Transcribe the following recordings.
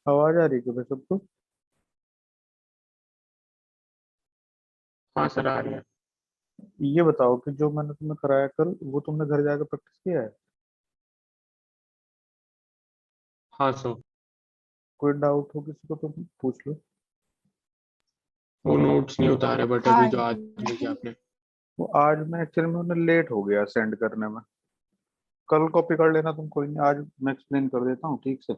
आवाज आ रही है क्या भाई सबको? हाँ सर, आ रही है। ये बताओ कि जो मैंने तुम्हें कराया कल वो तुमने घर जाकर प्रैक्टिस किया है? हाँ सर। कोई डाउट हो किसी को तो पूछ लो। वो नोट्स नहीं उतारे, बट अभी जो आज भेजे आपने। वो आज मैं एक्चुअली में उन्हें लेट हो गया सेंड करने में। कल कॉपी कर लेना तुम, कोई नहीं, आज मैं एक्सप्लेन कर देता हूँ ठीक से।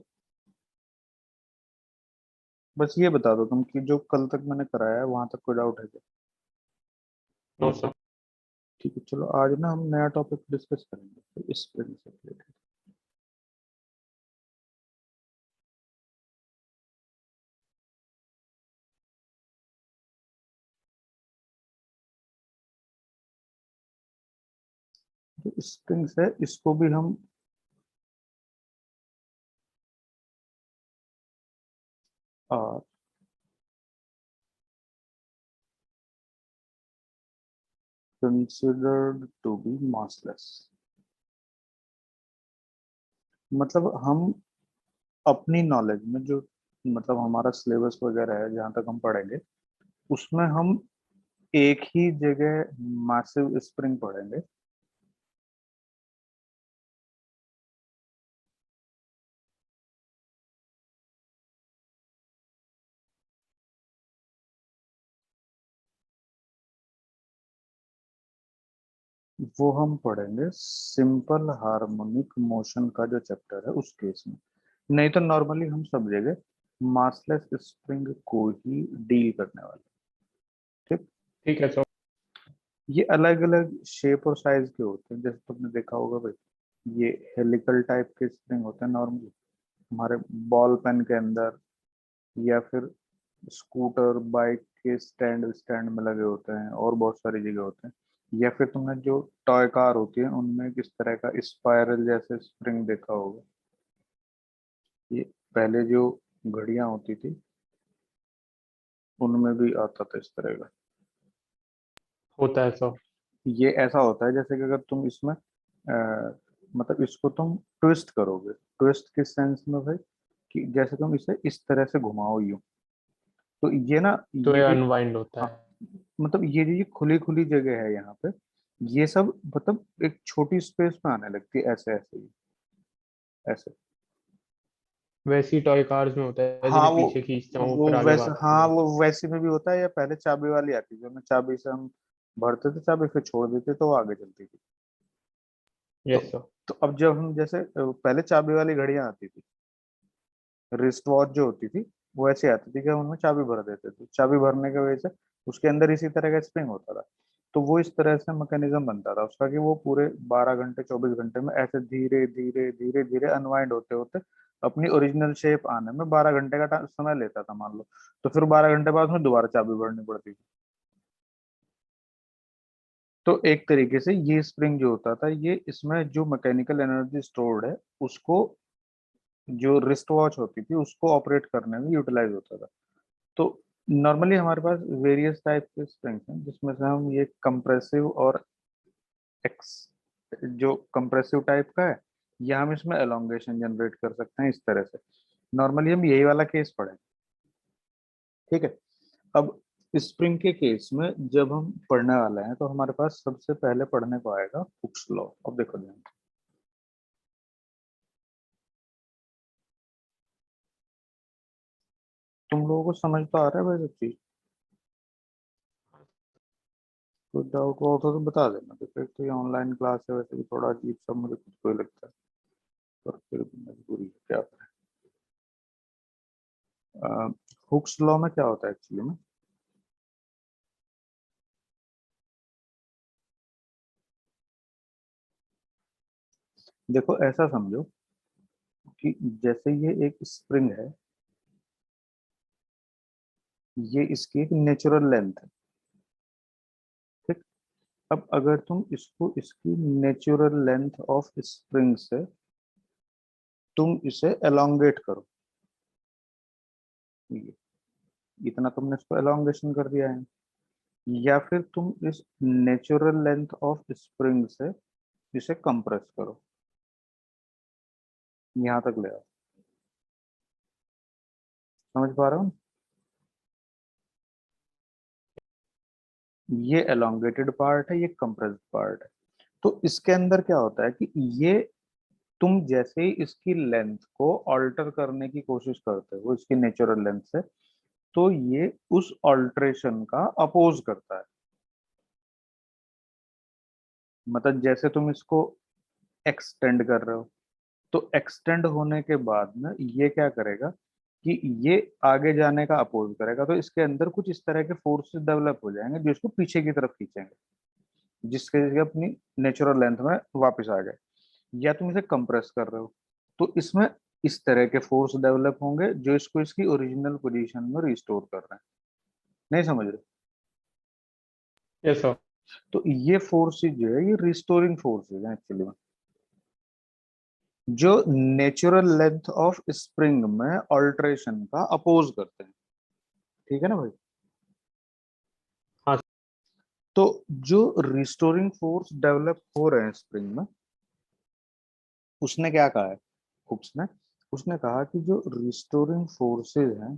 बस ये बता दो तुम कि जो कल तक मैंने कराया है वहां तक कोई डाउट है क्या? No sir. ठीक है, चलो आज ना हम नया टॉपिक डिस्कस करेंगे तो स्प्रिंग से रिलेटेड। जो स्प्रिंग्स है इसको भी हम कंसिडर्ड टू बी मासलेस। मतलब हम अपनी नॉलेज में जो, मतलब हमारा सिलेबस वगैरह है जहाँ तक हम पढ़ेंगे उसमें हम एक ही जगह मैसिव स्प्रिंग पढ़ेंगे। वो हम पढ़ेंगे सिंपल हार्मोनिक मोशन का जो चैप्टर है उस केस में। नहीं तो नॉर्मली हम सब जगह मासलेस स्प्रिंग को ही डील करने वाले। ठीक। ठीक है सर। ये अलग अलग शेप और साइज के होते हैं, जैसे तुमने देखा होगा भाई, ये हेलिकल टाइप के स्प्रिंग होते हैं नॉर्मली हमारे बॉल पेन के अंदर, या फिर स्कूटर बाइक के स्टैंड स्टैंड में लगे होते हैं, और बहुत सारी जगह होते हैं। या फिर तुमने जो टॉय कार होती है उनमें किस तरह का स्पाइरल जैसे स्प्रिंग देखा होगा। ये पहले जो घड़ियां होती थी उनमें भी आता था इस तरह का। होता है सर। ये ऐसा होता है जैसे कि अगर तुम इसमें मतलब इसको तुम ट्विस्ट करोगे, ट्विस्ट किस सेंस में भाई, कि जैसे तुम इसे इस तरह से घुमाओ यूं, तो ये ना, तो ये ये जो, अनवाइंड होता हाँ, है। मतलब ये जो ये खुली खुली जगह है यहाँ पे, ये सब मतलब एक छोटी स्पेस में आने लगती है, ऐसे ऐसे ही, ऐसे। वैसे ही टॉय कार्स में होता है, हाँ जिन्हें पीछे खींचते हैं वो वो फिर आगे वैसे, भागती हाँ है। वो वैसे में भी होता है, या पहले चाबी वाली आती थी, जो चाबी से हम भरते थे चाबी, फिर छोड़ देते तो वो आगे चलती थी। तो यस सर। तो अब जब हम जैसे पहले चाबी वाली घड़ियां आती थी, रिस्ट वॉच जो होती थी, वो ऐसे आती थी कि हम उनमें चाबी भर देते थे, चाबी भरने की वजह से उसके अंदर इसी तरह का स्प्रिंग होता था। तो वो इस तरह से मैकेनिज्म बनता था उसका कि वो पूरे 12 घंटे 24 घंटे में ऐसे धीरे धीरे धीरे धीरे अनवाइंड होते होते अपनी ओरिजिनल शेप आने में 12 घंटे का समय लेता था मान लो। तो फिर 12 घंटे बाद में दोबारा चाबी भरनी पड़ती थी। तो एक तरीके से ये स्प्रिंग जो होता था, ये इसमें जो मैकेनिकल एनर्जी स्टोर्ड है उसको, जो रिस्ट वॉच होती थी उसको ऑपरेट करने में यूटिलाइज होता था। तो नॉर्मली हमारे पास वेरियस टाइप के स्प्रिंग्स हैं, जिसमें से हम ये कंप्रेसिव और एक्स, जो कंप्रेसिव टाइप का है, या हम इसमें एलोंगेशन जनरेट कर सकते हैं इस तरह से। नॉर्मली हम यही वाला केस पढ़े, ठीक है। अब स्प्रिंग के केस में जब हम पढ़ने वाले हैं तो हमारे पास सबसे पहले पढ़ने को आएगा हुक्स लॉ। अब देखो ध्यान से। तुम लोगों को समझ तो आ रहा है भाई सब चीज? कोई डाउट हो तो बता देना, देखो एक तो ये ऑनलाइन क्लास है, वैसे भी थोड़ा अजीब सा मुझे खुद को ही लगता है, पर फिर भी मजबूरी है, क्या करें। हुक्स लॉ में क्या होता है एक्चुअली में, देखो ऐसा समझो कि जैसे ये एक स्प्रिंग है, ये इसकी एक नेचुरल लेंथ है, ठीक। अब अगर तुम इसको इसकी नेचुरल लेंथ ऑफ स्प्रिंग से तुम इसे एलोंगेट करो, ये इतना तुमने इसको एलोंगेशन कर दिया है, या फिर तुम इस नेचुरल लेंथ ऑफ स्प्रिंग से इसे कंप्रेस करो, यहाँ तक ले आओ। समझ पा रहे हो? ये एलोंगेटेड पार्ट है, ये कंप्रेस्ड पार्ट है। तो इसके अंदर क्या होता है कि ये तुम जैसे ही इसकी लेंथ को ऑल्टर करने की कोशिश करते हो इसकी नेचुरल लेंथ से, तो ये उस ऑल्ट्रेशन का अपोज करता है। मतलब जैसे तुम इसको एक्सटेंड कर रहे हो, तो एक्सटेंड होने के बाद में ये क्या करेगा कि ये आगे जाने का अपोज करेगा, तो इसके अंदर कुछ इस तरह के फोर्सेस डेवलप हो जाएंगे जो इसको पीछे की तरफ खींचेंगे, जिसके जगह अपनी नेचुरल लेंथ में वापस आ जाए। या तुम इसे कंप्रेस कर रहे हो, तो इसमें इस तरह के फोर्स डेवलप होंगे जो इसको इसकी ओरिजिनल पोजीशन में रिस्टोर कर रहे हैं। नहीं समझ रहे? Yes sir. तो ये फोर्सेज जो है ये रिस्टोरिंग फोर्सेज हैं एक्चुअली में, जो नेचुरल लेंथ ऑफ स्प्रिंग में ऑल्ट्रेशन का अपोज करते हैं। ठीक है ना भाई? हाँ तो जो रिस्टोरिंग फोर्स डेवलप हो रहे हैं स्प्रिंग में, उसने क्या कहा है हुक्स ने? उसने कहा कि जो रिस्टोरिंग फोर्सेस हैं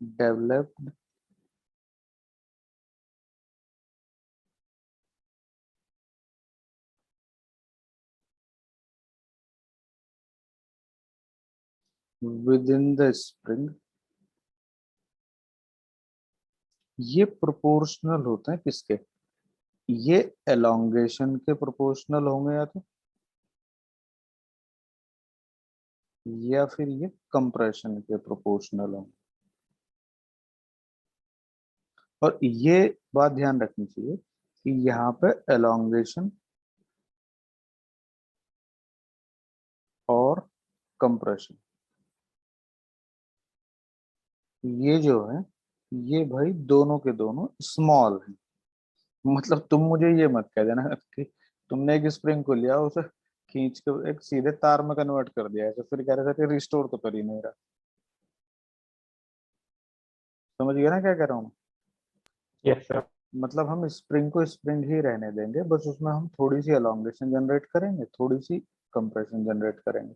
developed with in the spring, ये प्रोपोर्शनल होते हैं किसके? ये एलोंगेशन के प्रोपोर्शनल होंगे, या फिर ये कंप्रेशन के प्रोपोर्शनल होंगे। और ये बात ध्यान रखनी चाहिए कि यहाँ पे एलोंगेशन और कंप्रेशन, ये जो है ये भाई दोनों के दोनों स्मॉल हैं। मतलब तुम मुझे ये मत कह देना कि तुमने एक स्प्रिंग को लिया, उसे खींच के एक सीधे तार में कन्वर्ट कर दिया है, तो फिर कह रहे थे रिस्टोर तो कर ही नहीं रहा। समझ गया ना क्या कह रहा हूँ? Yes sir. मतलब हम स्प्रिंग को स्प्रिंग ही रहने देंगे, बस उसमें हम थोड़ी सी एलोंगेशन जनरेट करेंगे, थोड़ी सी कंप्रेशन जनरेट करेंगे।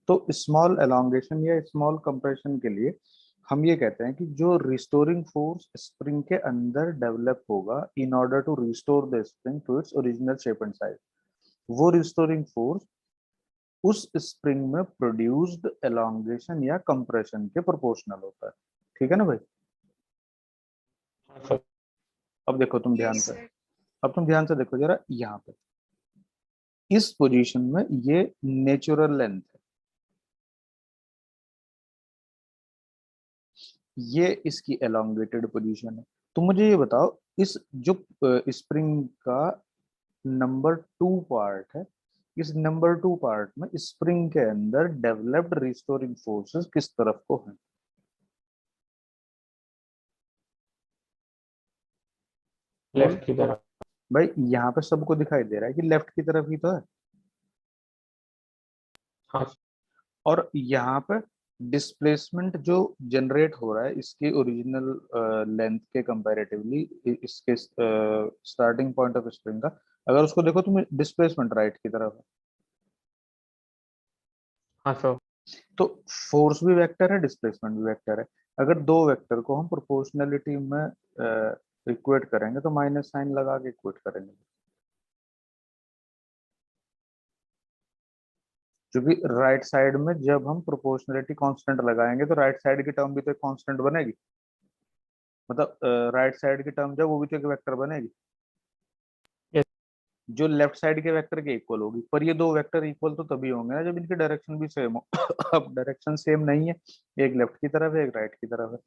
तो स्मॉल एलोंगेशन या स्मॉल कंप्रेशन के लिए हम ये कहते हैं कि जो रिस्टोरिंग फोर्स स्प्रिंग के अंदर डेवलप होगा in order to restore the spring to its original shape and size, वो रिस्टोरिंग फोर्स उस स्प्रिंग में प्रोड्यूस्ड एलोंगेशन या कंप्रेशन के प्रोपोर्शनल होता है। ठीक है ना भाई? हाँ सर। अब देखो तुम ध्यान से, अब तुम ध्यान से देखो जरा यहाँ पे, इस पोजीशन में ये नेचुरल लेंथ है, ये इसकी एलोंगेटेड पोजीशन है। तो मुझे ये बताओ, इस जो स्प्रिंग का नंबर 2 पार्ट है, इस नंबर 2 पार्ट में स्प्रिंग के अंदर डेवलप्ड रिस्टोरिंग फोर्सेस किस तरफ को हैं? बोल लेफ्ट की तरफ। भाई, यहाँ पे सबको दिखाई दे रहा है कि लेफ्ट की तरफ ही तो है। हाँ सर। और यहाँ पे डिस्प्लेसमेंट जो जनरेट हो रहा है इसके ओरिजिनल लेंथ के कंपैरेटिवली, इसके स्टार्टिंग पॉइंट ऑफ स्प्रिंग का अगर उसको देखो तो डिस्प्लेसमेंट राइट की तरफ है। हाँ सर। तो फोर्स भी वेक्टर है, डिस्प्लेसमेंट भी वेक्टर है। अगर दो वेक्टर को हम प्रोपोर्शनलिटी में इक्वेट करेंगे तो माइनस साइन लगा के इक्वेट करेंगे, क्योंकि राइट साइड में जब हम प्रोपोर्शनलिटी कांस्टेंट लगाएंगे तो राइट साइड की टर्म भी तो एक कांस्टेंट बनेगी। मतलब राइट साइड की टर्म जब वो भी तो एक वेक्टर बनेगी यस। जो लेफ्ट साइड के वेक्टर के इक्वल होगी। पर ये दो वेक्टर इक्वल तो तभी होंगे ना जब इनकी डायरेक्शन भी सेम हो। अब डायरेक्शन सेम नहीं है, एक लेफ्ट की तरफ है एक राइट की तरफ है,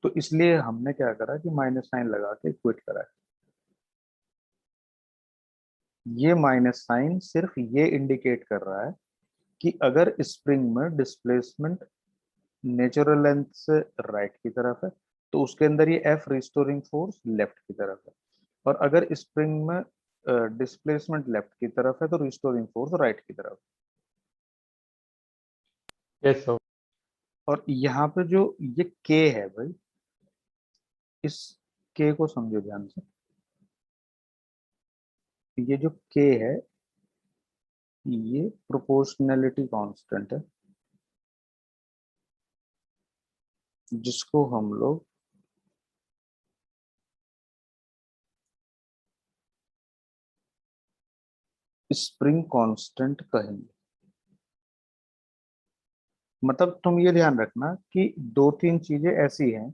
तो इसलिए हमने क्या करा कि माइनस साइन लगा के इक्वेट करा है। ये माइनस साइन सिर्फ ये इंडिकेट कर रहा है कि अगर स्प्रिंग में डिस्प्लेसमेंट नेचुरल लेंथ से राइट की तरफ है तो उसके अंदर ये एफ रिस्टोरिंग फोर्स लेफ्ट की तरफ है, और अगर स्प्रिंग में डिस्प्लेसमेंट लेफ्ट की तरफ है तो रिस्टोरिंग फोर्स राइट की तरफ। Yes sir. और यहाँ पे जो ये के है भाई, इस के को समझो ध्यान से। ये जो के है ये प्रोपोर्शनैलिटी कांस्टेंट है जिसको हम लोग स्प्रिंग कांस्टेंट कहेंगे। मतलब तुम ये ध्यान रखना कि दो तीन चीजें ऐसी हैं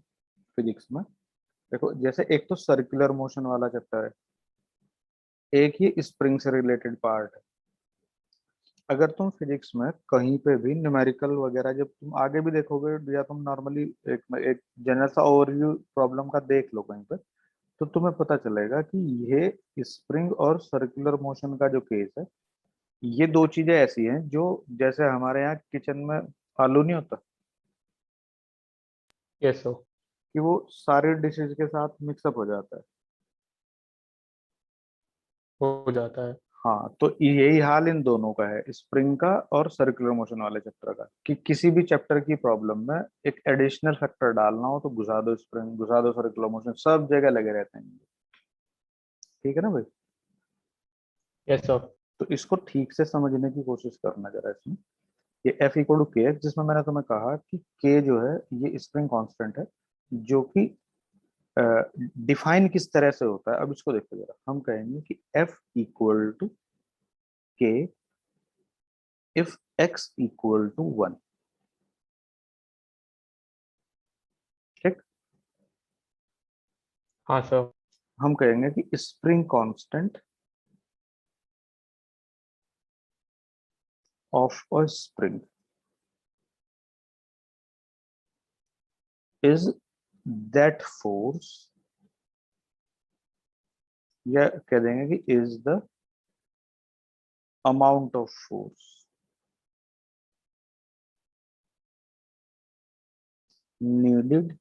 फिजिक्स में। देखो, जैसे एक तो सर्कुलर मोशन वाला चैप्टर है, एक ही स्प्रिंग से रिलेटेड पार्ट है। अगर तुम फिजिक्स में कहीं पे भी न्यूमेरिकल वगैरह जब तुम आगे भी देखोगे, या तुम नॉर्मली एक एक जनरल सा ओवरव्यू प्रॉब्लम का देख लो कहीं पे, तो तुम्हें पता चलेगा कि ये स्प्रिंग और सर्कुलर मोशन का जो केस है, ये दो चीजें ऐसी हैं जो, जैसे हमारे यहाँ किचन में आलू नहीं होता यस सर। कि वो सारे डिशेज के साथ मिक्सअप हो जाता है। हो जाता है। हाँ, तो यही हाल इन दोनों का है, स्प्रिंग का और सर्कुलर मोशन वाले चैप्टर का, कि किसी भी चैप्टर की प्रॉब्लम में एक एडिशनल फैक्टर डालना हो तो घुसा दो स्प्रिंग, घुसा दो सर्कुलर मोशन, सब जगह लगे रहते हैं। ठीक है ना भाई? Yes sir. तो इसको ठीक से समझने की कोशिश करना जरा इसमें। ये F equal to k x, जिसमें मैंने तुम्हें कहा कि के जो है ये स्प्रिंग कांस्टेंट है, जो कि डिफाइन किस तरह से होता है। अब इसको देखो जरा, हम कहेंगे कि एफ इक्वल टू के इफ एक्स इक्वल टू 1। ठीक। हाँ सर। हम कहेंगे कि spring constant of a spring is that force, या कह देंगे कि is the amount of force needed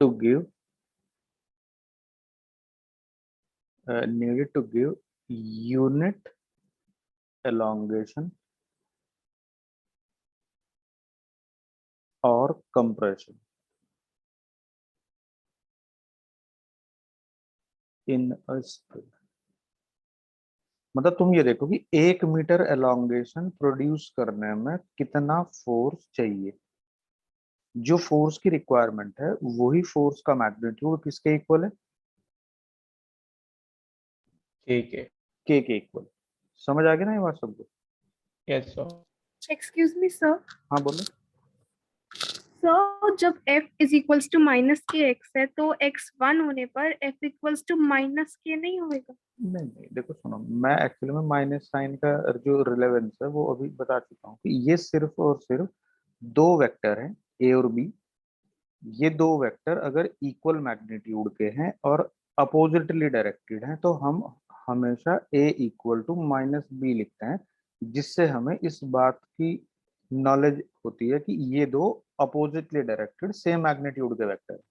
to give needed to give unit elongation और compression in a spring। मतलब तुम ये देखो कि 1 मीटर एलोंगेशन प्रोड्यूस करने में कितना फोर्स चाहिए। जो फोर्स की रिक्वायरमेंट है वही फोर्स का मैग्नीट्यूड किसके इक्वल है? ठीक है। के इक्वल। समझ आ गया ना ये बात सबको? Yes sir. Excuse me sir. हाँ बोलो। सर जब f is equals to minus k x है तो x 1 होने पर f इक्वल्स टू माइनस के नहीं होएगा? नहीं नहीं, देखो सुनो, मैं एक्चुअली में माइनस साइन का जो रिलेवेंस है वो अभी बता चुका हूँ कि ये सिर्फ और सिर्फ दो वेक्टर हैं, ए और बी। ये दो वेक्टर अगर इक्वल मैग्नीट्यूड के हैं और अपोजिटली डायरेक्टेड हैं तो हम हमेशा ए इक्वल टू माइनस बी लिखते हैं, जिससे हमें इस बात की नॉलेज होती है कि ये दो अपोजिटली डायरेक्टेड सेम मैग्नीट्यूड के वेक्टर हैं।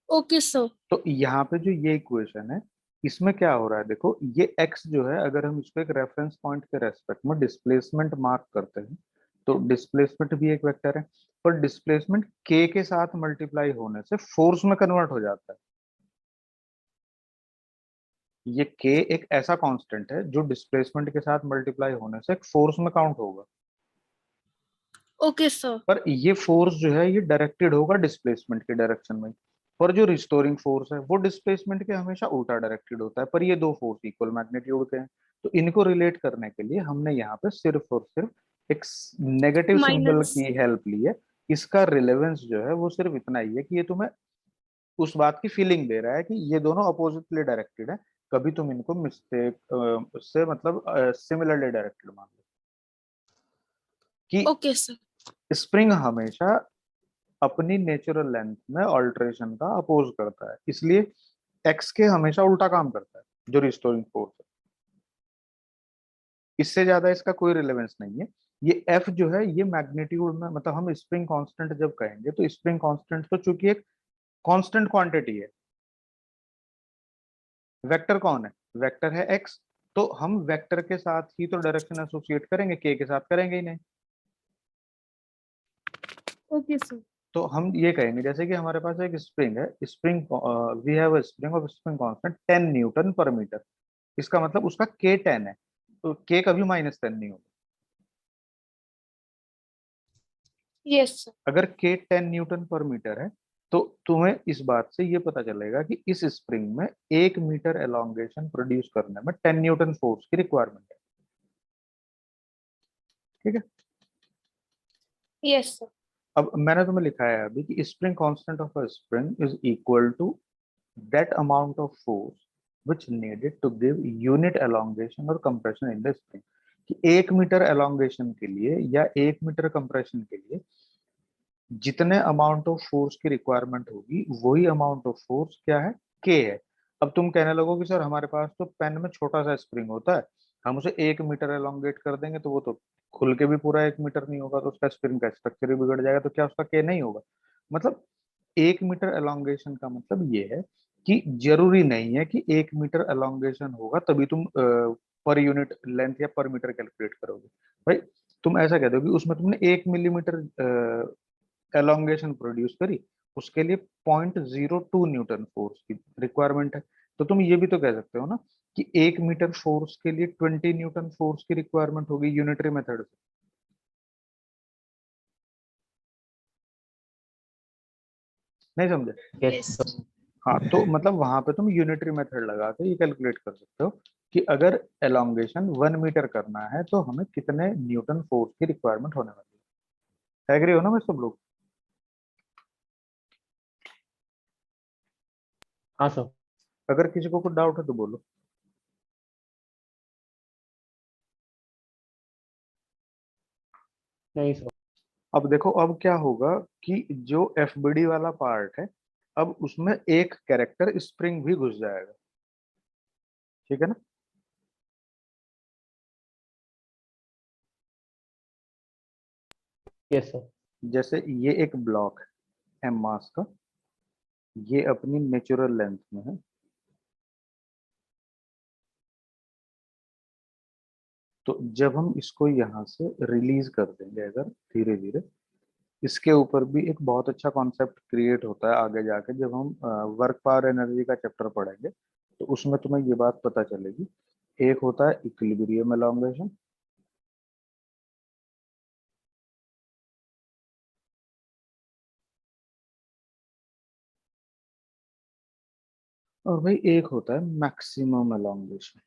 Okay sir. तो यहाँ पे जो ये इक्वेशन है, इसमें क्या हो रहा है, देखो ये x जो है, अगर हम इसको एक रेफरेंस पॉइंट के रेस्पेक्ट में डिस्प्लेसमेंट मार्क करते हैं तो डिस्प्लेसमेंट भी एक वेक्टर है, पर डिस्प्लेसमेंट k के साथ मल्टीप्लाई होने से फोर्स में कन्वर्ट हो जाता है। ये k एक ऐसा कांस्टेंट है जो डिस्प्लेसमेंट के साथ मल्टीप्लाई होने से एक फोर्स में काउंट होगा। Okay sir. पर ये फोर्स जो है ये डायरेक्टेड होगा डिस्प्लेसमेंट के डायरेक्शन में, पर जो रिस्टोरिंग फोर्स है वो डिस्प्लेसमेंट के हमेशा उल्टा डायरेक्टेड होता है। पर ये दो फोर्स इक्वल मैग्नीट्यूड के हैं, तो इनको रिलेट करने के लिए हमने यहाँ पे सिर्फ और सिर्फ एक नेगेटिव सिंबल माइनस। की हेल्प ली है। इसका रिलेवेंस जो है वो सिर्फ इतना ही है कि ये तुम्हें उस बात की फीलिंग दे रहा है कि ये दोनों अपोजिटली डायरेक्टेड है। कभी तुम इनको मिस्टेक से मतलब सिमिलरली डायरेक्टेड मान लो कि ओके सर। स्प्रिंग हमेशा अपनी नेचुरल लेंथ में ऑल्टरेशन का अपोज करता है, इसलिए एक्स के हमेशा उल्टा काम करता है जो रिस्टोरिंग फोर्स है। इससे ज्यादा इसका कोई रिलेवेंस नहीं है। ये एफ जो है ये मैग्नीट्यूड में, मतलब हम स्प्रिंग कांस्टेंट जब कहेंगे तो स्प्रिंग कांस्टेंट तो चूंकि एक कांस्टेंट क्वांटिटी है, वेक्टर कौन है? वेक्टर है एक्स, तो हम वेक्टर के साथ ही तो डायरेक्शन एसोसिएट करेंगे, के साथ करेंगे ही नहीं। Okay sir. तो हम ये कहेंगे जैसे कि हमारे पास एक स्प्रिंग है, spring we have a spring of spring constant 10 newton per metre. इसका मतलब उसका के 10 है, तो के कभी -10 नहीं होगा। Yes sir. अगर के 10 न्यूटन पर मीटर है तो तुम्हें इस बात से ये पता चलेगा कि इस स्प्रिंग में 1 मीटर एलोंगेशन प्रोड्यूस करने में 10 न्यूटन फोर्स की रिक्वायरमेंट है। ठीक है। Yes sir. अब मैंने तुम्हें लिखा है अभी कि spring constant of a spring is equal to that amount of force which needed to give unit elongation और कंप्रेशन इन द स्प्रिंग। कि 1 मीटर एलोंगेशन के लिए या 1 मीटर कंप्रेशन के लिए जितने अमाउंट ऑफ फोर्स की रिक्वायरमेंट होगी वही अमाउंट ऑफ फोर्स क्या है, के है। अब तुम कहने लगो कि सर हमारे पास तो पेन में छोटा सा स्प्रिंग होता है, हम उसे 1 मीटर एलोंगेट कर देंगे तो वो तो खुल के भी पूरा 1 मीटर नहीं होगा, तो उसका स्प्रिंग का स्ट्रक्चर ही बिगड़ जाएगा, तो क्या उसका के नहीं होगा। मतलब 1 मीटर एलोंगेशन का मतलब ये है कि जरूरी नहीं है कि 1 मीटर एलोंगेशन होगा तभी तुम पर यूनिट लेंथ या पर मीटर कैलकुलेट करोगे। भाई तुम ऐसा कह दो कि उसमें तुमने 1 मिलीमीटर एलोंगेशन प्रोड्यूस करी, उसके लिए 0.02 न्यूटन फोर्स की रिक्वायरमेंट है। तो तुम ये भी तो कह सकते हो ना कि 1 मीटर फोर्स के लिए 20 न्यूटन फोर्स की रिक्वायरमेंट होगी यूनिटरी मेथड से। नहीं समझे? Yes sir. हाँ, तो मतलब वहां पे तुम यूनिटरी मेथड लगा के ये कैलकुलेट कर सकते हो कि अगर एलोंगेशन 1 मीटर करना है तो हमें कितने न्यूटन फोर्स की रिक्वायरमेंट होने वाली है। एग्री हो ना भाई सब लोग? हाँ सर। अगर किसी को कुछ डाउट है तो बोलो। नहीं सर। अब देखो अब क्या होगा कि जो एफबीडी वाला पार्ट है, अब उसमें एक कैरेक्टर स्प्रिंग भी घुस जाएगा। ठीक है ना? Yes sir. जैसे ये एक ब्लॉक है एम मास का, ये अपनी नेचुरल लेंथ में है, तो जब हम इसको यहाँ से रिलीज कर देंगे अगर धीरे धीरे, इसके ऊपर भी एक बहुत अच्छा कॉन्सेप्ट क्रिएट होता है आगे जाके जब हम वर्क पावर एनर्जी का चैप्टर पढ़ेंगे, तो उसमें तुम्हें ये बात पता चलेगी। एक होता है इक्विलिब्रियम एलोंगेशन, और भाई एक होता है मैक्सिमम एलोंगेशन।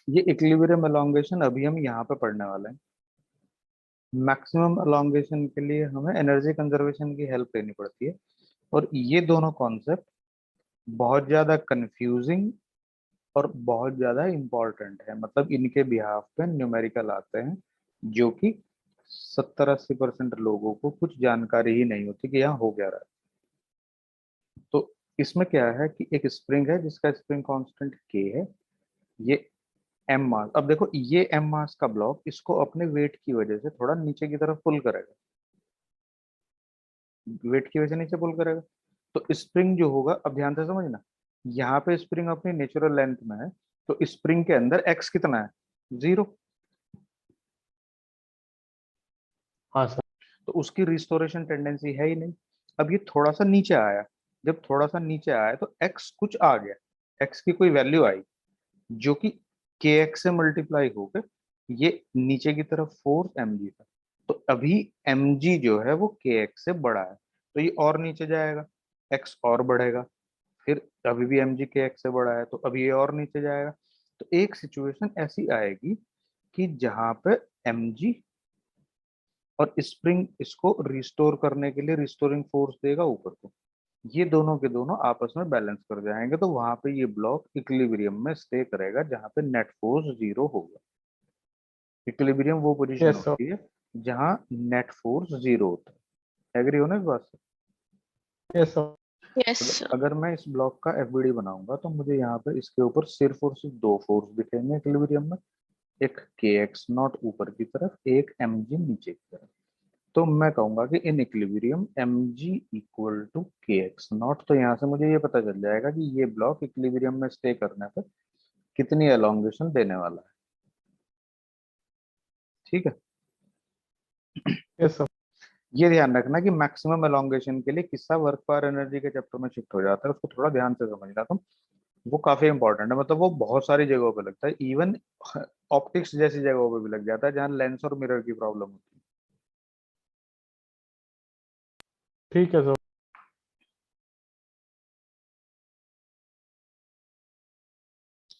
ये इक्विलिब्रियम एलोंगेशन अभी हम यहाँ पे पढ़ने वाले हैं। मैक्सिमम एलोंगेशन के लिए हमें एनर्जी कंजर्वेशन की हेल्प लेनी पड़ती है, और ये दोनों कॉन्सेप्ट बहुत ज्यादा कंफ्यूजिंग और बहुत ज्यादा इंपॉर्टेंट है। मतलब इनके बिहाफ पे न्यूमेरिकल आते हैं जो कि 70-80% लोगों को कुछ जानकारी ही नहीं होती कि यहाँ हो क्या रहा है। तो इसमें क्या है कि एक स्प्रिंग है जिसका स्प्रिंग कांस्टेंट के है, ये एम मास। अब देखो ये एम मास का ब्लॉक इसको अपने वेट की वजह से थोड़ा नीचे की तरफ पुल करेगा, वेट की वजह से नीचे पुल करेगा। तो स्प्रिंग जो होगा, अब ध्यान से समझना, यहाँ पे स्प्रिंग अपनी नेचुरल लेंथ में है, तो स्प्रिंग के अंदर एक्स कितना है, 0। हाँ सर। तो उसकी रिस्टोरेशन टेंडेंसी है ही नहीं। अब ये थोड़ा सा नीचे आया, जब थोड़ा सा नीचे आया तो एक्स कुछ आ गया, एक्स की कोई वैल्यू आई जो कि के एक्स से मल्टीप्लाई होकर ये नीचे की तरफ फोर्स एम जी था। तो अभी एम जी जो है वो के एक्स से बड़ा है, तो ये और नीचे जाएगा, एक्स और बढ़ेगा, फिर अभी भी एम जी के एक्स से बड़ा है तो अभी ये और नीचे जाएगा। तो एक सिचुएशन ऐसी आएगी कि जहां पे एम जी और स्प्रिंग इसको रिस्टोर करने के लिए रिस्टोरिंग फोर्स देगा ऊपर को, ये दोनों के दोनों आपस में बैलेंस कर जाएंगे, तो वहां पे ये ब्लॉक इक्विलिब्रियम में स्टे करेगा जहां पे नेट फोर्स 0 होगा। इक्विलिब्रियम वो पोजीशन यस सर। होती है जहां नेट फोर्स 0 होता है। एग्री हो ना इस बात से? Yes sir. यस अगर सर। अगर मैं इस ब्लॉक का एफबीडी बनाऊंगा तो मुझे यहाँ पे इसके ऊपर सिर्फ और सिर्फ दो फोर्स दिखेंगे इक्विलिब्रियम में, एक के एक्स नॉट ऊपर की तरफ, एक एम जी नीचे की तरफ। तो मैं कहूंगा कि in equilibrium m g equal to k x naught. तो यहाँ से मुझे ये पता चल जाएगा कि ये ब्लॉक इक्विलिब्रियम में स्टे करने पर कितनी एलोंगेशन देने वाला है। ठीक है? Yes sir. ये ध्यान रखना कि मैक्सिमम एलोंगेशन के लिए किस्सा वर्क पावर एनर्जी के चैप्टर में शिफ्ट हो जाता है, उसको थोड़ा ध्यान से समझना तुम। वो काफी इंपॉर्टेंट है, मतलब वो बहुत सारी जगहों पे लगता है, इवन ऑप्टिक्स जैसी जगहों पे भी लग जाता है जहाँ लेंस और मिरर की प्रॉब्लम होती है। ठीक है सर।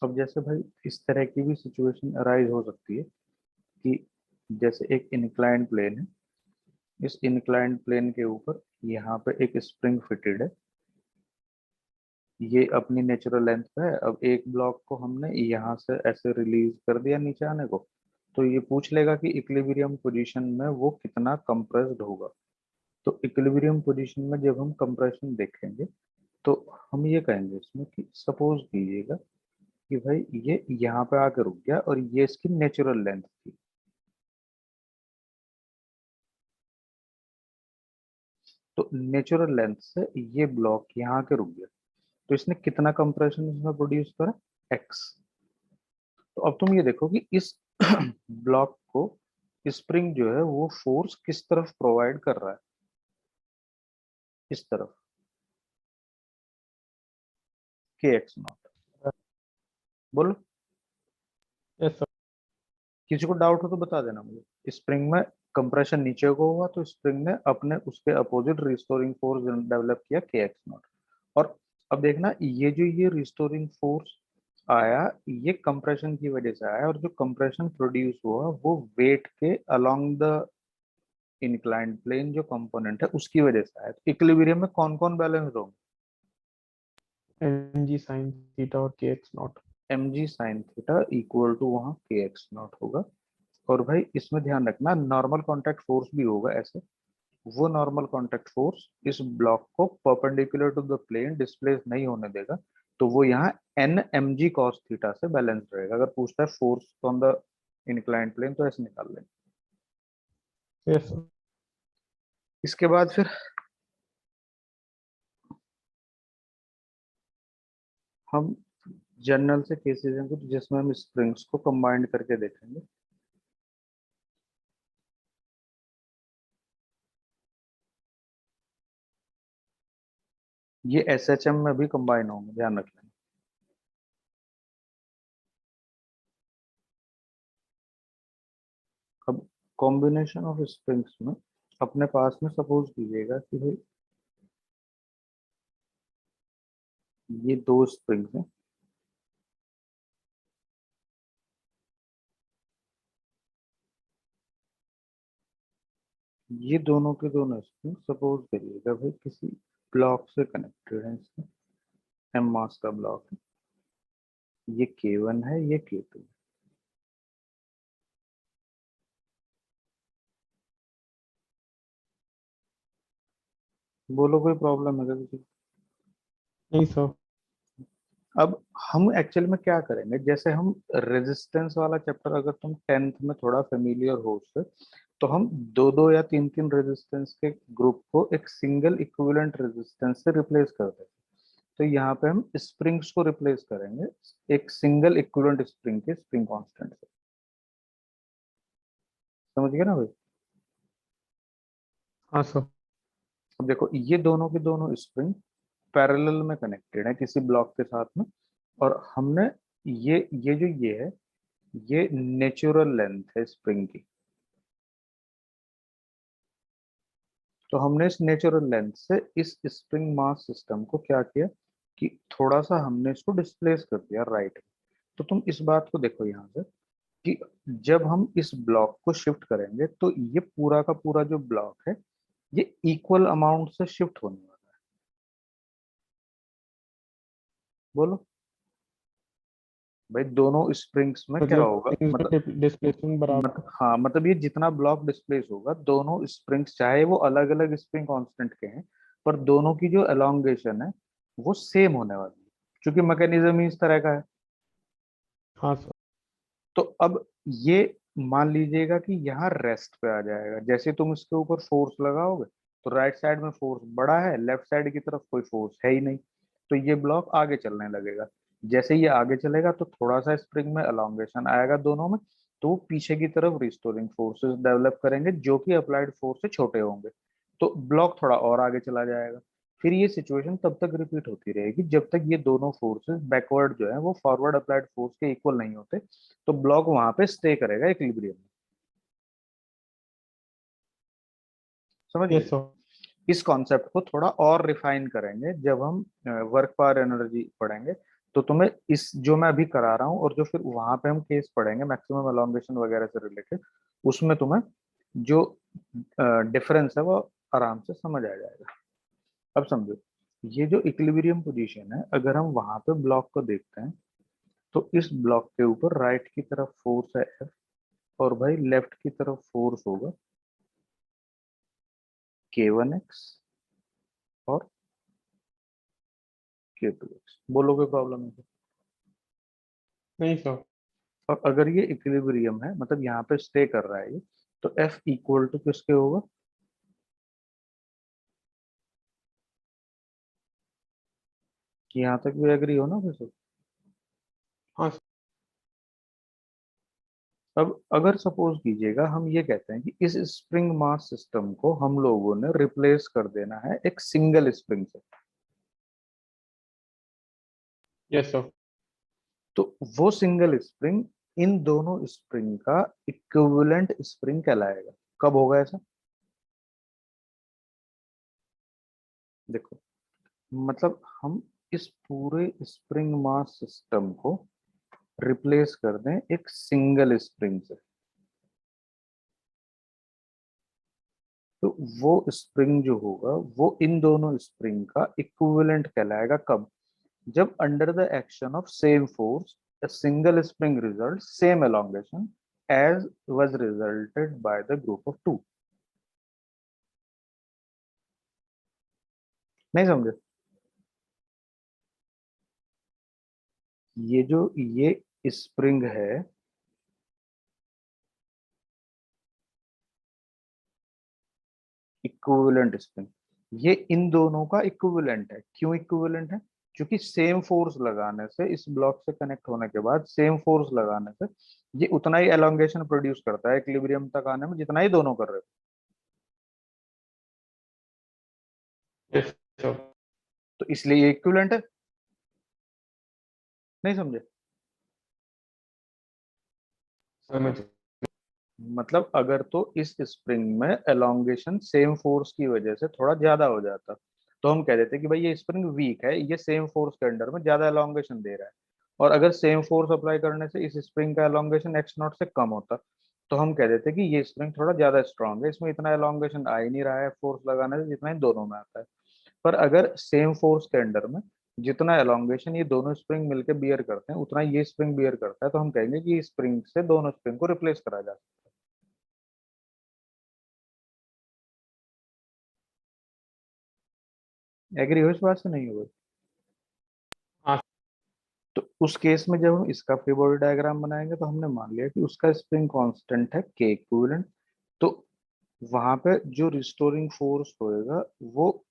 अब जैसे भाई इस तरह की भी सिचुएशन अराइज हो सकती है कि जैसे एक इंक्लाइंड प्लेन है, इस इंक्लाइंड प्लेन के ऊपर यहाँ पे एक स्प्रिंग फिटेड है, ये अपनी नेचुरल लेंथ पे है। अब एक ब्लॉक को हमने यहाँ से ऐसे रिलीज कर दिया नीचे आने को, तो ये पूछ लेगा कि इक्विलिब्रियम पोजीशन में वो कितना कंप्रेस्ड होगा। तो इक्विलिब्रियम पोजीशन में जब हम कंप्रेशन देखेंगे तो हम ये कहेंगे इसमें कि सपोज कीजिएगा कि भाई ये यहाँ पे आकर रुक गया और ये इसकी नेचुरल लेंथ थी। तो नेचुरल लेंथ से ये ब्लॉक यहाँ के रुक गया, तो इसने कितना कंप्रेशन इसमें प्रोड्यूस करा, एक्स। तो अब तुम ये देखो कि इस ब्लॉक को स्प्रिंग जो है वो फोर्स किस तरफ प्रोवाइड कर रहा है, इस तरफ, के एक्स नॉट। बोलो, यस सर। किसी को डाउट हो तो बता देना मुझे। स्प्रिंग में कंप्रेशन नीचे को हुआ तो स्प्रिंग ने अपने उसके अपोजिट रिस्टोरिंग फोर्स डेवलप किया के एक्स नॉट। और अब देखना ये जो ये रिस्टोरिंग फोर्स आया, ये कंप्रेशन की वजह से आया, और जो कंप्रेशन प्रोड्यूस हुआ वो वेट के अलोंग द इंक्लाइंड प्लेन जो कंपोनेंट है उसकी वजह से आया। तो इक्विलिब्रियम में कौन कौन बैलेंस होंगे, एम जी साइन थीटा और k x naught. M g sine theta equal to वहाँ के एक्स नॉट होगा। और भाई इसमें ध्यान रखना नॉर्मल कॉन्टैक्ट फोर्स भी होगा ऐसे, वो नॉर्मल कॉन्टैक्ट फोर्स इस ब्लॉक को perpendicular to the plane displace नहीं होने देगा, तो वो यहाँ N m g cos theta से बैलेंस रहेगा। अगर पूछता है force on the inclined plane तो ऐसे निकाल लेंगे। Yes sir. इसके बाद फिर हम जनरल से केसेस हैं कुछ जिसमें हम स्प्रिंग्स को कंबाइंड करके देखेंगे। ये एसएचएम में भी कंबाइन होंगे, ध्यान रख लेना। अब कॉम्बिनेशन ऑफ स्प्रिंग्स में अपने पास में सपोज कीजिएगा कि भाई ये दो स्प्रिंग्स हैं, ये दोनों के दोनों स्प्रिंग सपोज करिएगा भाई किसी ब्लॉक से कनेक्टेड है, इसमें एम मास का ब्लॉक है, ये K1 है, ये K2 है। बोलो कोई प्रॉब्लम है क्या किसी को? नहीं सर। अब हम एक्चुअल में क्या करेंगे, जैसे हम रेजिस्टेंस वाला चैप्टर अगर तुम 10th में थोड़ा फेमिलियर हो उससे, तो हम दो दो या तीन तीन रेजिस्टेंस के ग्रुप को एक सिंगल इक्विवेलेंट रेजिस्टेंस से रिप्लेस कर देंगे। तो यहाँ पे हम स्प्रिंग्स को रिप्लेस करेंगे एक सिंगल इक्विवेलेंट स्प्रिंग के स्प्रिंग कांस्टेंट से। समझ गए ना भाई? हाँ सर। अब देखो ये दोनों के दोनों स्प्रिंग पैरेलल में कनेक्टेड है किसी ब्लॉक के साथ में, और हमने ये जो ये है ये नेचुरल लेंथ है स्प्रिंग की। तो हमने इस नेचुरल लेंथ से इस स्प्रिंग मास सिस्टम को क्या किया कि थोड़ा सा हमने इसको डिस्प्लेस कर दिया राइट। तो तुम इस बात को देखो यहाँ से कि जब हम इस ब्लॉक को शिफ्ट करेंगे तो ये पूरा का पूरा जो ब्लॉक है ये इक्वल अमाउंट से शिफ्ट होने वाला है। बोलो भाई दोनों स्प्रिंग्स में क्या होगा, मतलब डिस्प्लेसमेंट बराबर। हाँ मतलब ये जितना ब्लॉक डिस्प्लेस होगा दोनों स्प्रिंग्स चाहे वो अलग अलग स्प्रिंग कांस्टेंट के हैं, पर दोनों की जो एलोंगेशन है वो सेम होने वाली है, क्योंकि मैकेनिज्म ही इस तरह का है। हाँ सर। तो अब ये मान लीजिएगा कि यहाँ रेस्ट पे आ जाएगा, जैसे तुम इसके ऊपर फोर्स लगाओगे तो राइट साइड में फोर्स बड़ा है, लेफ्ट साइड की तरफ कोई फोर्स है ही नहीं, तो ये ब्लॉक आगे चलने लगेगा। जैसे ये आगे चलेगा तो थोड़ा सा स्प्रिंग में एलोंगेशन आएगा दोनों में, तो पीछे की तरफ रिस्टोरिंग फोर्सेस डेवलप करेंगे जो कि अप्लाइड फोर्स से छोटे होंगे, तो ब्लॉक थोड़ा और आगे चला जाएगा। फिर ये सिचुएशन तब तक रिपीट होती रहेगी जब तक ये दोनों फोर्सेस बैकवर्ड जो है वो फॉरवर्ड अप्लाइड फोर्स के इक्वल नहीं होते, तो ब्लॉक वहां पे स्टे करेगा इक्विलिब्रियम में। समझ गए? Yes sir. इस कॉन्सेप्ट को थोड़ा और रिफाइन करेंगे जब हम वर्क पावर एनर्जी पढ़ेंगे। तो तुम्हें इस जो मैं अभी करा रहा हूँ और जो फिर वहां पे हम केस पढ़ेंगे मैक्सिमम एलोंगेशन वगैरह से रिलेटेड, उसमें तुम्हें जो डिफरेंस है वो आराम से समझ आ जाएगा। अब समझो, ये जो इक्विलिब्रियम पोजीशन है, अगर हम वहां पे ब्लॉक को देखते हैं तो इस ब्लॉक के ऊपर राइट की तरफ फोर्स है F, और भाई लेफ्ट की तरफ फोर्स होगा K1x और K2x। बोलोगे प्रॉब्लम है? नहीं सर। और अगर ये इक्विलिब्रियम है, मतलब यहाँ पे स्टे कर रहा है ये, तो F इक्वल टू किसके होगा? यहाँ तक भी एग्री हो ना वैसे? हाँ सर। अब अगर सपोज कीजिएगा हम ये कहते हैं कि इस स्प्रिंग मास सिस्टम को हम लोगों ने रिप्लेस कर देना है एक सिंगल स्प्रिंग से, यस सर। तो वो सिंगल स्प्रिंग इन दोनों स्प्रिंग का इक्विवेलेंट स्प्रिंग कहलाएगा। कब होगा ऐसा? देखो, मतलब हम इस पूरे स्प्रिंग मास सिस्टम को रिप्लेस कर दें एक सिंगल स्प्रिंग से, तो वो स्प्रिंग जो होगा वो इन दोनों स्प्रिंग का इक्विवेलेंट कहलाएगा। कब? जब under the action of same force a single spring results same elongation as was resulted by the group of two। नहीं समझे? ये जो ये स्प्रिंग है, इक्विवेलेंट स्प्रिंग, ये इन दोनों का इक्विवेलेंट है। क्यों इक्विवेलेंट है? क्योंकि सेम फोर्स लगाने से, इस ब्लॉक से कनेक्ट होने के बाद सेम फोर्स लगाने से ये उतना ही एलोंगेशन प्रोड्यूस करता है इक्विलिब्रियम तक आने में जितना ही दोनों कर रहे हो। Yes sir. तो इसलिए ये इक्विवेलेंट है। नहीं समझे? समझ। मतलब अगर तो इस स्प्रिंग में एलोंगेशन सेम फोर्स की वजह से थोड़ा ज्यादा हो जाता, तो हम कह देते कि भाई ये स्प्रिंग वीक है, ये सेम फोर्स के अंडर में ज्यादा एलोंगेशन दे रहा है। और अगर सेम फोर्स अप्लाई करने से इस स्प्रिंग का एलोंगेशन एक्स नॉट से कम होता, तो हम कह देते कि ये स्प्रिंग थोड़ा ज्यादा स्ट्रांग है, इसमें इतना एलोंगेशन आ ही नहीं रहा है फोर्स लगाने से जितना इन दोनों में आता है। पर अगर सेम फोर्स के अंडर में जितना एलोंगेशन ये दोनों स्प्रिंग मिलकर बियर करते हैं उतना ये स्प्रिंग बियर करता है, तो हम कहेंगे कि इस स्प्रिंग से दोनों स्प्रिंग को रिप्लेस करा जा सकता है। एग्री हो इस बात से? नहीं हो? हाँ। तो उस केस में जब हम इसका फ्री बॉडी डायग्राम बनाएंगे तो हमने मान लिया कि उसका स्प्रिंग कांस्टेंट है के इक्विवेलेंट, तो वहां पे जो रिस्टोरिंग फोर्स होएगा वो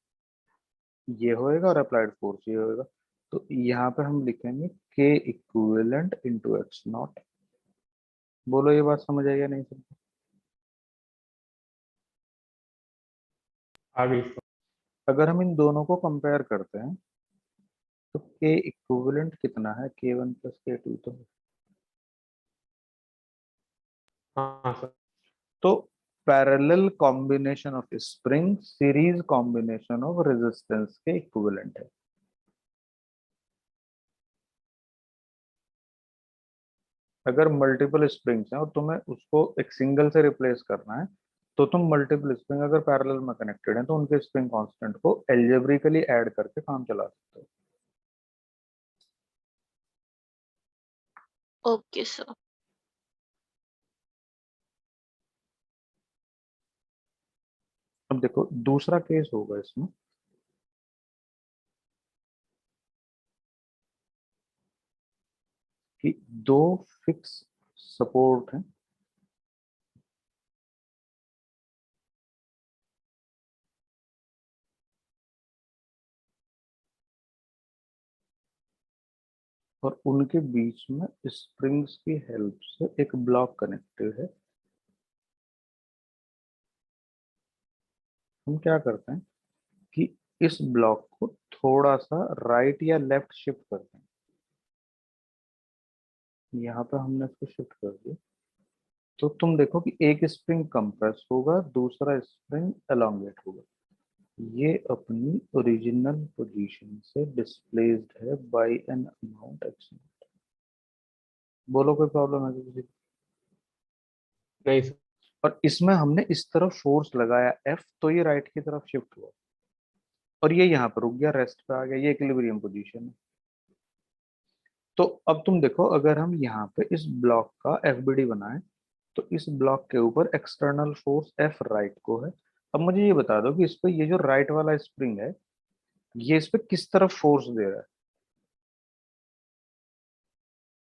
ये होएगा और अप्लाइड फोर्स ये होएगा। तो यहाँ पे हम लिखेंगे के इक्विवेलेंट इंटू एक्स नॉट। बोलो ये बात समझ आई या नहीं समझ? आ गई सर। अगर हम इन दोनों को कंपेयर करते हैं तो के इक्विवेलेंट कितना है? K1 प्लस K2 तो है। हाँ सर। तो parallel combination of spring series combination of resistance के इक्विवेलेंट है। अगर मल्टीपल स्प्रिंग्स हैं और तुम्हें उसको एक सिंगल से रिप्लेस करना है, तो तुम मल्टीपल स्प्रिंग अगर पैरेलल में कनेक्टेड हैं तो उनके स्प्रिंग कांस्टेंट को एल्जेब्रिकली ऐड करके काम चला सकते हो। Okay sir. अब देखो दूसरा केस होगा इसमें कि दो फिक्स सपोर्ट हैं, और उनके बीच में स्प्रिंग्स की हेल्प से एक ब्लॉक कनेक्टेड है। हम क्या करते हैं कि इस ब्लॉक को थोड़ा सा राइट या लेफ्ट शिफ्ट करते हैं। यहाँ पे हमने इसको शिफ्ट कर दिया, तो तुम देखो कि एक स्प्रिंग कंप्रेस होगा, दूसरा स्प्रिंग एलोंगेट होगा। ये अपनी ओरिजिनल पोजीशन से डिस्प्लेस्ड है बाय एन अमाउंट एक्स। बोलो कोई प्रॉब्लम है किसी को? नहीं सर। और इसमें हमने इस तरफ फोर्स लगाया एफ, तो ये राइट की तरफ शिफ्ट हुआ और ये यहाँ पर रुक गया, रेस्ट पे आ गया। ये इक्विलिब्रियम पोजीशन है। तो अब तुम देखो, अगर हम यहाँ पे इस ब्लॉक का एफबीडी बनाएं, तो इस ब्लॉक के ऊपर एक्सटर्नल फोर्स एफ राइट को है। अब मुझे ये बता दो कि इस पे ये जो राइट वाला स्प्रिंग है, ये इस पे किस तरफ फोर्स दे रहा है?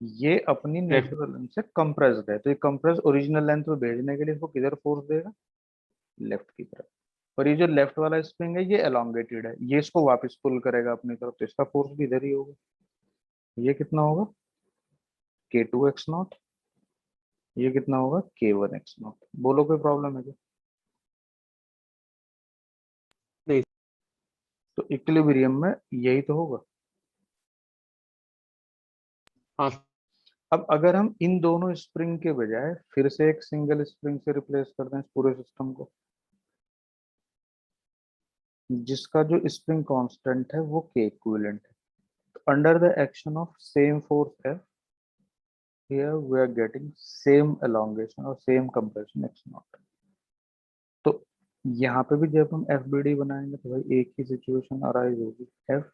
ये अपनी लेफ्ट। नेचुरल लेंथ से कंप्रेस्ड है, तो ये कंप्रेस ओरिजिनल लेंथ पे भेजने के लिए इसको किधर फोर्स देगा? लेफ्ट की तरफ। और ये जो लेफ्ट वाला स्प्रिंग है ये एलोंगेटेड है, ये इसको वापस पुल करेगा अपनी तरफ, तो इसका फोर्स भी इधर ही होगा। ये कितना होगा? k2x0। ये कितना होगा? k1x0। बोलो कोई प्रॉब्लम है क्या? नहीं। तो इक्विलिब्रियम में यही तो होगा। हाँ। अब अगर हम इन दोनों स्प्रिंग के बजाय फिर से एक सिंगल स्प्रिंग से रिप्लेस कर दें इस पूरे सिस्टम को, जिसका जो स्प्रिंग कांस्टेंट है वो k इक्विवेलेंट है, तो under the action of same force F, here we are getting same elongation और same compression x naught। तो यहाँ पे भी जब हम FBD बनाएंगे तो भाई एक ही सिचुएशन अराइज होगी, F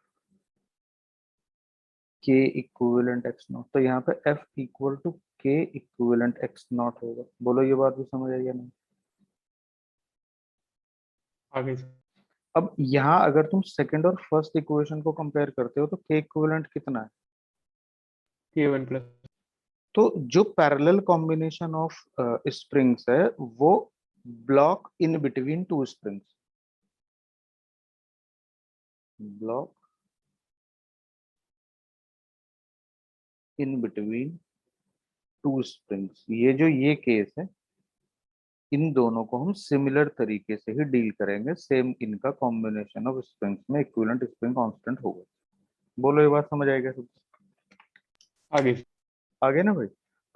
k equivalent x naught। तो यहाँ पे F equal to k equivalent x naught होगा। बोलो ये बात भी समझ आई या नहीं? आगे सर। अब यहाँ अगर तुम सेकंड और फर्स्ट इक्वेशन को कंपेयर करते हो तो k इक्विवेलेंट कितना है? k1 plus. तो जो पैरेलल कॉम्बिनेशन ऑफ स्प्रिंग्स है वो block in between two springs, block in between two springs. ये केस है, इन दोनों को हम सिमिलर तरीके से ही डील करेंगे। सेम इनका कॉम्बिनेशन ऑफ स्प्रिंग्स में इक्विवेलेंट स्प्रिंग कांस्टेंट होगा। बोलो ये बात समझ आएगा सब? आगे सर। आगे ना भाई।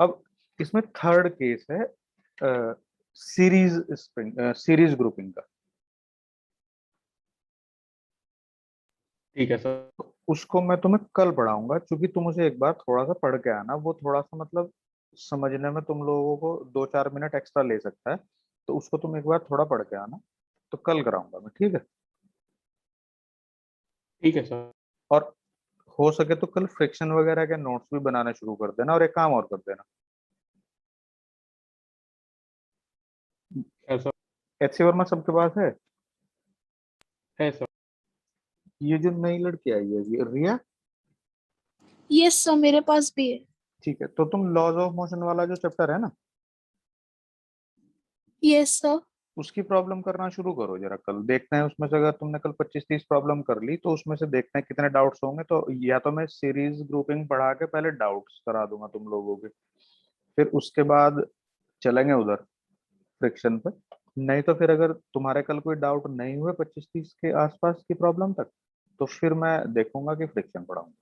अब इसमें थर्ड केस है सीरीज स्प्रिंग, सीरीज ग्रुपिंग का। ठीक है सर। तो उसको मैं तुम्हें कल पढ़ाऊंगा, क्योंकि तुम उसे एक बार थोड़ा सा पढ़ के आना। वो थोड़ा सा मतलब समझने में तुम लोगों को 2-4 मिनट एक्स्ट्रा ले सकता है, तो उसको तुम एक बार थोड़ा पढ़ के आना। तो कल कराऊंगा मैं, ठीक है? ठीक है सर। और हो सके तो कल फ्रिक्शन वगैरह के नोट्स भी बनाना शुरू कर देना, और एक काम और कर देना, है सर। एचसी वर्मा सबके पास है? है सर। ये जो नई लड़की आई है ये रिया, यस सर, मेरे पास भी है। ठीक है। तो तुम लॉज ऑफ मोशन वाला जो चैप्टर है ना, यस सर। उसकी प्रॉब्लम करना शुरू करो जरा। कल देखते हैं उसमें से, अगर तुमने कल 25-30 प्रॉब्लम कर ली तो उसमें से देखते हैं कितने डाउट्स होंगे। तो या तो मैं सीरीज ग्रुपिंग पढ़ा के पहले डाउट्स करा दूंगा तुम लोगों के, फिर उसके बाद चलेंगे उधर फ्रिक्शन पे। नहीं तो फिर अगर तुम्हारे कल कोई डाउट नहीं हुए 25-30 के आसपास की प्रॉब्लम तक, तो फिर मैं देखूंगा कि फ्रिक्शन पढ़ाऊंगा।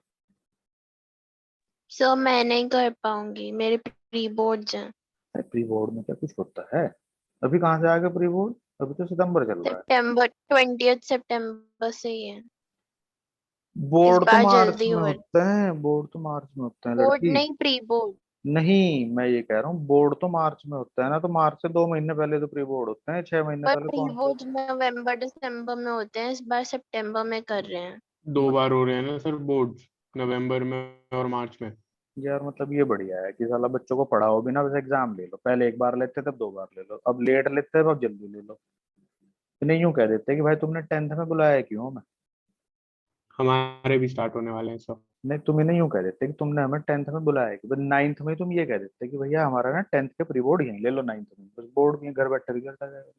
सर मैं नहीं कर पाऊंगी, मेरे प्री बोर्ड्स हैं। प्री बोर्ड में क्या कुछ होता है? अभी कहाँ से आ गया प्री बोर्ड? अभी तो सितंबर चल रहा है। सितंबर 20 सितंबर से ही है। इस बोर्ड तो बार मार्च जल्दी में हो। होते हैं, बोर्ड तो मार्च में होते हैं बोर्ड लड़की। नहीं, प्री बोर्ड। नहीं, मैं ये कह रहा हूँ बोर्ड तो मार्च में होता है ना, तो मार्च से 2 महीने पहले तो प्री बोर्ड होते हैं, 6 महीने पर पहले प्री कौन से? बोर्ड नवंबर दिसंबर में होते हैं, इस बार सितंबर में कर रहे हैं। 2 बार हो रहे हैं ना सर बोर्ड्स, नवंबर में और मार्च में। यार मतलब ये बढ़िया है कि साला बच्चों को पढ़ाओ भी ना, बस एग्जाम ले लो। पहले एक बार लेते तब 2 बार ले लो, अब लेट लेते हैं अब जल्दी ले लो। नहीं यूं कह देते कि भाई तुमने 10th में बुलाया क्यों हमें? हमारे भी स्टार्ट होने वाले हैं सब। नहीं, तुम्हें नहीं यूं कह देते कि तुमने हमें 10th में बुलाया कि, बस 9th में तुम ये कह देते कि भैया हमारा ना 10th के प्री बोर्ड यहीं ले लो, 9th में बस बोर्ड में घर बैठे रिजल्ट आ जाएगा।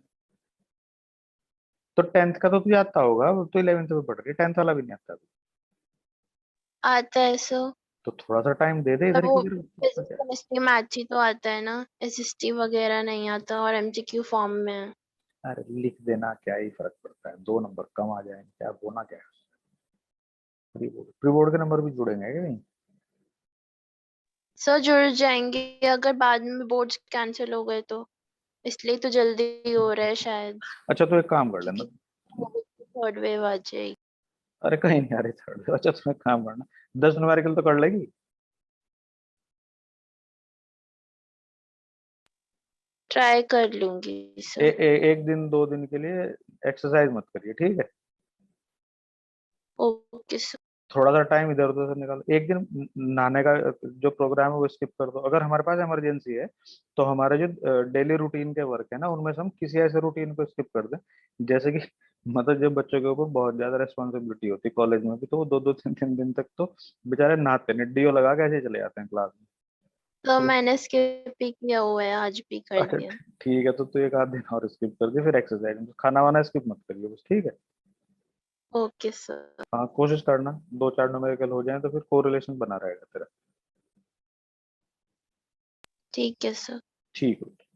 तो 10th का तो तुझे आता होगा, वो तो 11th में पढ़ रही है, 10th वाला भी नहीं आता। आता है सर। तो थोड़ा सा टाइम दे दे इधर वो की तरफ। फिजिक्स केमिस्ट्री मैथ्स ही तो आता है ना, एसएसटी वगैरह नहीं आता और एमसीक्यू फॉर्म में है। अरे लिख देना, क्या ही फर्क पड़ता है, 2 नंबर कम आ जाएंगे, क्या होना क्या है। प्री बोर्ड के नंबर भी जुड़ेंगे क्या नहीं? सर जुड़ जाएंगे अगर बाद में बोर्ड्स कैंसिल हो गए तो, इसलिए तो जल्दी हो रहा है शायद, अच्छा तो एक काम कर लेना। क्योंकि थर्ड वेव आ जाएगी। अरे कहीं नहीं आ रही थर्ड। अच्छा तुम एक काम करना, 10 न्यूमेरिकल तो कर लेगी? ट्राई कर लूंगी सर। एक दिन 2 दिन के लिए एक्सरसाइज मत करिए, ठीक है? Okay sir. थोड़ा सा टाइम इधर उधर से निकालो, एक दिन नहाने का जो प्रोग्राम है वो स्किप कर दो। अगर हमारे पास इमरजेंसी है तो हमारे जो डेली रूटीन के वर्क है ना, उनमें से हम किसी ऐसे रूटीन को स्किप कर दें, जैसे कि मतलब जब बच्चों के ऊपर बहुत ज्यादा रिस्पॉन्सिबिलिटी होती है कॉलेज में भी, तो वो 2-2 3-3 दिन तक तो बेचारे नहाते नहीं, डीओ लगा के ऐसे ही चले जाते हैं क्लास में। तो तो मैंने स्किप भी किया हुआ है, आज भी कर अच्छा दिया। ठीक है, तो तू एक आध दिन और स्किप कर दे, फिर एक्सरसाइज, खाना वाना स्किप मत करिए बस, ठीक है? Okay sir. हाँ कोशिश करना 2-4 न्यूमेरिकल हो जाए तो फिर कोरिलेशन बना रहेगा तेरा। ठीक है सर। ठीक है।